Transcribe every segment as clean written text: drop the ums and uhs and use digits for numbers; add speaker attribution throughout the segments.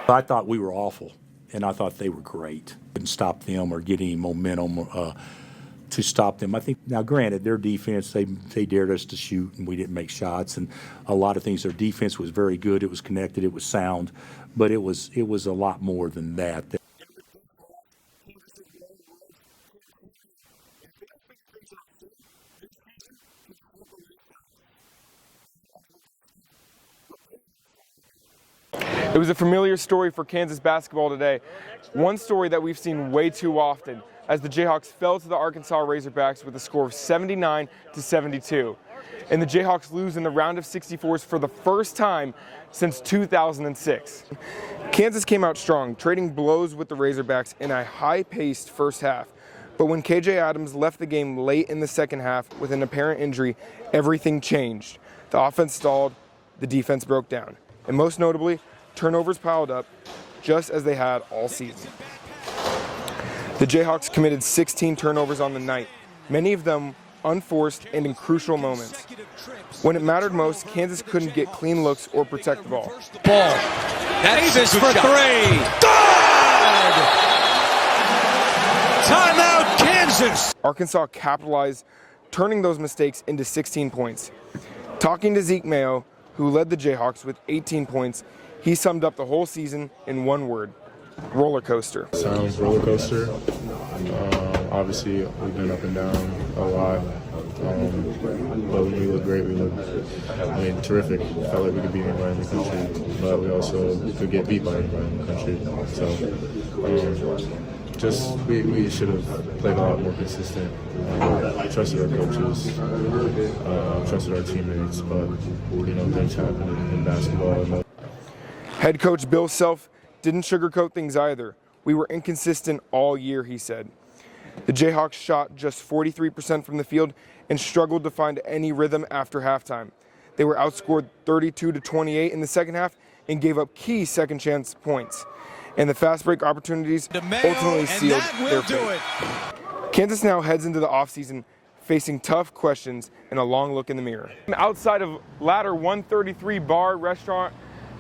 Speaker 1: I thought we were awful, and I thought they were great. Couldn't stop them or get any momentum to stop them. I think now, granted, their defense they dared us to shoot, and we didn't make shots, and a lot of things. Their defense was very good. It was connected. It was sound, but it was a lot more than that.
Speaker 2: It was a familiar story for Kansas basketball today. One story that we've seen way too often as the Jayhawks fell to the Arkansas Razorbacks with a score of 79-72. And the Jayhawks lose in the round of 64s for the first time since 2006. Kansas came out strong, trading blows with the Razorbacks in a high-paced first half. But when KJ Adams left the game late in the second half with an apparent injury, everything changed. The offense stalled, the defense broke down. And most notably, turnovers piled up, just as they had all season. The Jayhawks committed 16 turnovers on the night, many of them unforced and in crucial moments. When it mattered most, Kansas couldn't get clean looks or protect the ball.
Speaker 3: Davis for three. Good! Timeout, Kansas!
Speaker 2: Arkansas capitalized, turning those mistakes into 16 points. Talking to Zeke Mayo, who led the Jayhawks with 18 points, he summed up the whole season in one word: roller coaster.
Speaker 4: Sounds roller coaster. Obviously, we've been up and down a lot. But when we look great, we look, terrific. Felt like we could beat anybody in the country, but we also could get beat by anybody in the country. So, we should have played a lot more consistent. Trusted our coaches, trusted our teammates, but things happen in basketball.
Speaker 2: Head coach Bill Self didn't sugarcoat things either. We were inconsistent all year, he said. The Jayhawks shot just 43% from the field and struggled to find any rhythm after halftime. They were outscored 32-28 in the second half and gave up key second chance points. And the fast break opportunities ultimately sealed their fate. Kansas now heads into the offseason facing tough questions and a long look in the mirror. Outside of Ladder 133 Bar Restaurant,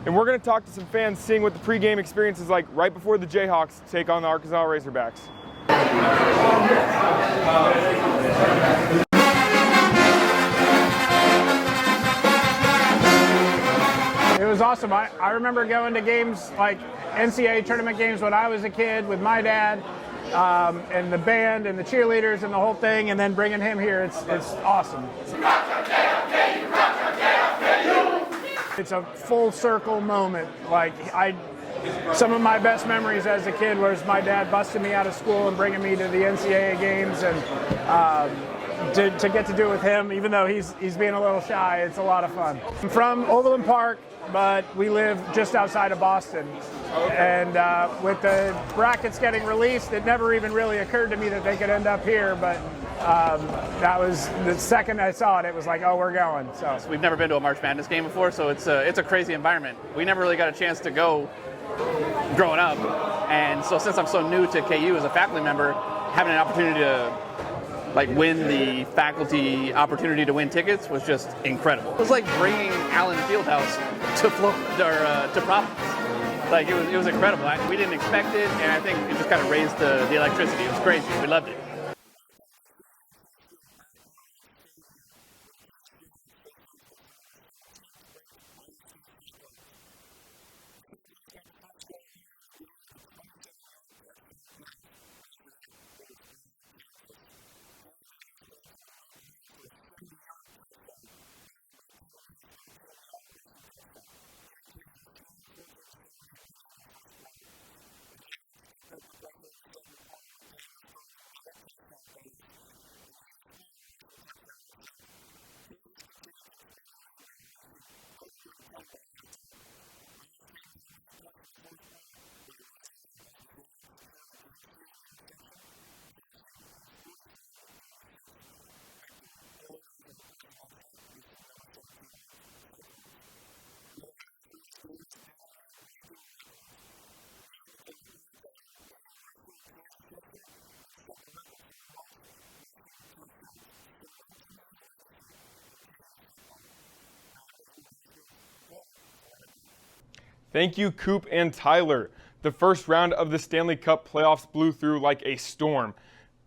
Speaker 2: and we're going to talk to some fans seeing what the pregame experience is like right before the Jayhawks take on the Arkansas Razorbacks.
Speaker 5: It was awesome. I remember going to games like NCAA tournament games when I was a kid with my dad, and the band and the cheerleaders and the whole thing, and then bringing him here. It's awesome. It's a full circle moment. Some of my best memories as a kid was my dad busting me out of school and bringing me to the NCAA games, and to get to do it with him, even though he's being a little shy, it's a lot of fun. I'm from Overland Park, but we live just outside of Boston. And with the brackets getting released, it never even really occurred to me that they could end up here, but that was the second I saw it, it was like, oh, we're going. So
Speaker 6: we've never been to a March Madness game before, so it's a crazy environment. We never really got a chance to go growing up, and so since I'm so new to KU as a faculty member, having an opportunity to win the faculty opportunity to win tickets was just incredible. It was like bringing Allen Fieldhouse to Providence. It was incredible. We didn't expect it, and I think it just kind of raised the electricity. It was crazy. We loved it.
Speaker 2: Thank you, Coop and Tyler. The first round of the Stanley Cup playoffs blew through like a storm.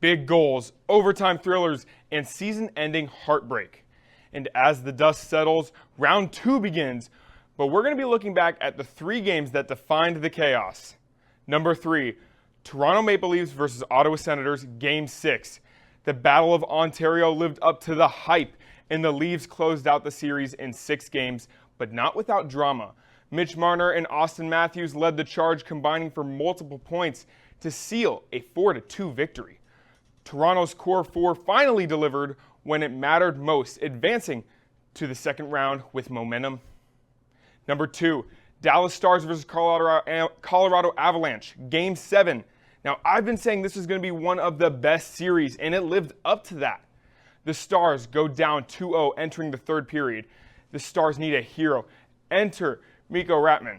Speaker 2: Big goals, overtime thrillers, and season-ending heartbreak. And as the dust settles, round 2 begins. But we're going to be looking back at the 3 games that defined the chaos. Number 3, Toronto Maple Leafs versus Ottawa Senators, Game 6. The Battle of Ontario lived up to the hype, and the Leafs closed out the series in 6 games, but not without drama. Mitch Marner and Austin Matthews led the charge, combining for multiple points to seal a 4-2 victory. Toronto's core 4 finally delivered when it mattered most, advancing to the second round with momentum. Number 2, Dallas Stars versus Colorado Avalanche, Game 7. Now, I've been saying this is going to be one of the best series, and it lived up to that. The Stars go down 2-0 entering the third period. The Stars need a hero. Enter Mikko Ratman.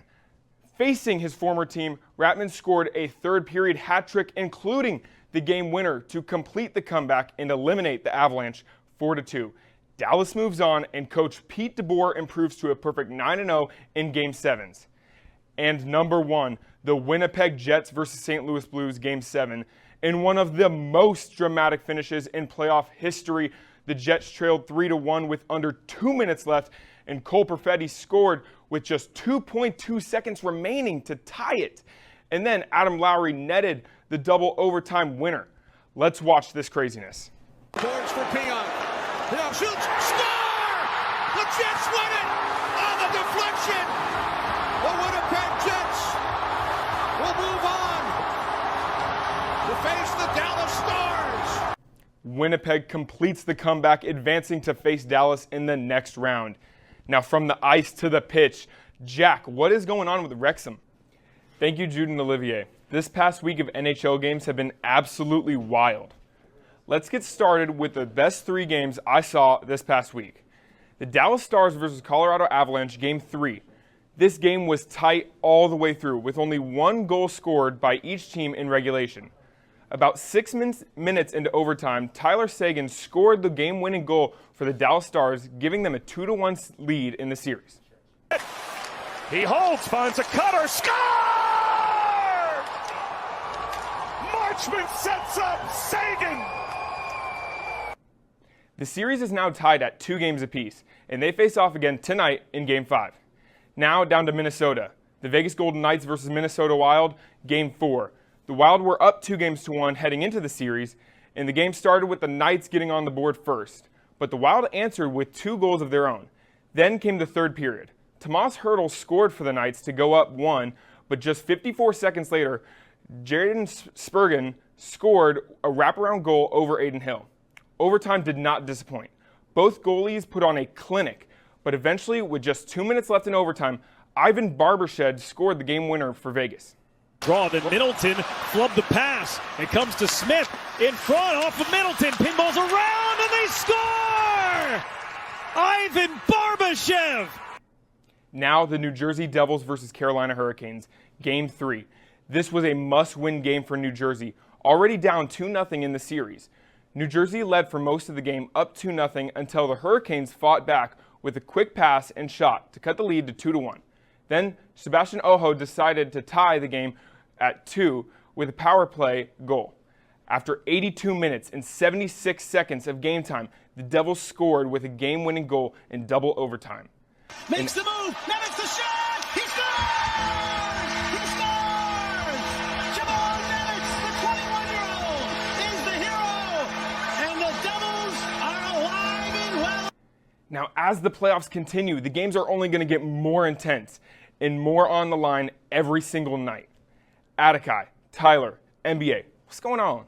Speaker 2: Facing his former team, Ratman scored a third period hat trick, including the game winner, to complete the comeback and eliminate the Avalanche 4-2. Dallas moves on, and coach Pete DeBoer improves to a perfect 9-0 in Game 7s. And number 1, the Winnipeg Jets versus St. Louis Blues, Game 7. In one of the most dramatic finishes in playoff history, the Jets trailed 3-1 with under 2 minutes left, and Cole Perfetti scored with just 2.2 seconds remaining to tie it. And then Adam Lowry netted the double overtime winner. Let's watch this craziness.
Speaker 3: Boards for Peon. Peon shoots. Score! The Jets win it on the deflection. The Winnipeg Jets will move on to face the Dallas Stars.
Speaker 2: Winnipeg completes the comeback, advancing to face Dallas in the next round. Now from the ice to the pitch, Jack, what is going on with Wrexham? Thank you, Jude and Olivier. This past week of NHL games have been absolutely wild. Let's get started with the best 3 games I saw this past week. The Dallas Stars versus Colorado Avalanche, Game 3. This game was tight all the way through, with only 1 goal scored by each team in regulation. About 6 minutes into overtime, Tyler Seguin scored the game-winning goal for the Dallas Stars, giving them a 2-1 lead in the series.
Speaker 7: He holds, finds a cutter, score! Marchman sets up Seguin!
Speaker 2: The series is now tied at 2 games apiece, and they face off again tonight in Game 5. Now down to Minnesota. The Vegas Golden Knights versus Minnesota Wild, Game 4. The Wild were up 2-1 heading into the series, and the game started with the Knights getting on the board first. But the Wild answered with 2 goals of their own. Then came the third period. Tomas Hertl scored for the Knights to go up 1, but just 54 seconds later, Jaden Spurgeon scored a wraparound goal over Aiden Hill. Overtime did not disappoint. Both goalies put on a clinic, but eventually, with just 2 minutes left in overtime, Ivan Barbashev scored the game winner for Vegas.
Speaker 7: Draw, then Middleton flubbed the pass. It comes to Smith in front off of Middleton. Pinballs around and they score! Ivan Barbashev!
Speaker 2: Now the New Jersey Devils versus Carolina Hurricanes, Game 3. This was a must-win game for New Jersey, already down 2-0 in the series. New Jersey led for most of the game up 2-0 until the Hurricanes fought back with a quick pass and shot to cut the lead to 2-1. Then Sebastian Aho decided to tie the game at 2 with a power play goal. After 82 minutes and 76 seconds of game time, the Devils scored with a game-winning goal in double overtime.
Speaker 3: Makes the move. Now it's the shot. He scores! He scores! Jamal Nemitz, the 21-year-old, is the hero, and the Devils are alive and well.
Speaker 2: Now, as the playoffs continue, the games are only going to get more intense and more on the line every single night. Atakai, Tyler, NBA, what's going on?